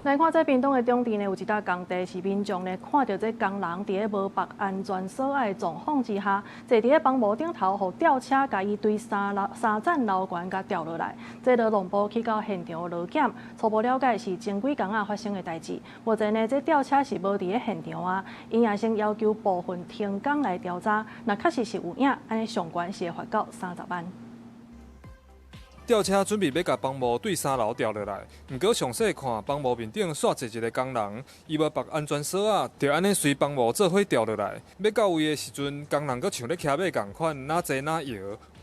来看，在屏东的中地呢，有一搭工地是民众呢看到这工人伫咧无绑安全锁仔的状况之下，坐伫咧帮模顶头，互吊车甲伊对三层楼悬甲掉落来。这劳动部去到现场落检，初步了解是前几工发生的代志。目前呢，这吊车是无伫咧现场啊，因也先要求部分停工来调查。那确实是有影，安尼上悬是会罚到30万。 吊车准备要甲帮模对3楼掉落来，不过详细看，帮模面顶煞坐一个工人，伊无绑安全锁仔，就安尼随帮模做伙掉落来。要到位的时阵，工人阁像咧骑马共款，哪坐哪摇，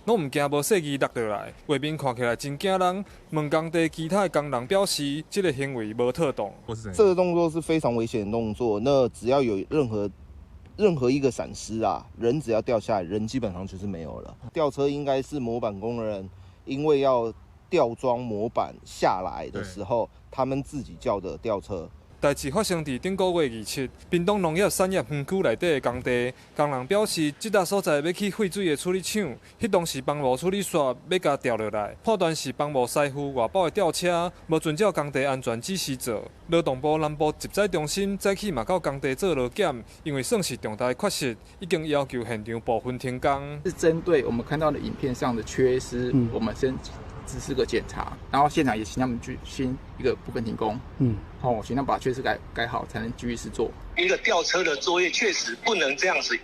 拢毋惊无细枝落落来。画面看起来真惊人。问工地其他的工人表示，这个行为无妥当。这个动作是非常危险的动作，那只要有任何一个闪失啊，人只要掉下来，人基本上就是没有了。吊车应该是模板工人。 因为要吊装模板下来的时候，他们自己叫的吊车。代志发生伫顶个月27，屏东农业产业园区内底的工地，工人表示，这搭所在要去废水的处理厂，迄当时帮模处理线要甲掉落来，判断是帮模师傅外包的吊车无遵照工地安全指示做。劳动部南部集载中心早起嘛到工地做劳检，因为算是重大缺失，已经要求现场部分停工。是针对我们看到的影片上的缺失，我们先只是个检查，然后现场也请他们去先一个部分停工，请他们把缺失改好，才能继续施作。一个吊车的作业确实不能这样子，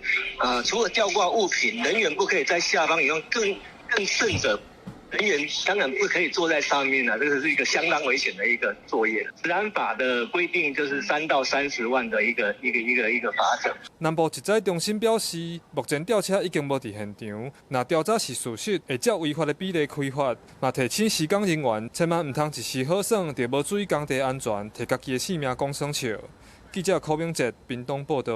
除了吊挂物品，人员不可以在下方用，更甚者。 人员当然不可以坐在上面了，这个是一个相当危险的一个作业。治安法的规定就是3到30万的一个罚则。南部集载中心表示，目前吊车已经无伫现场，若调查是事实，会照违法的比例开罚。嘛提醒施工人员，千万唔通一时好耍，就无注意工地安全，摕家己的性命讲耍笑。记者柯明哲，屏东报道。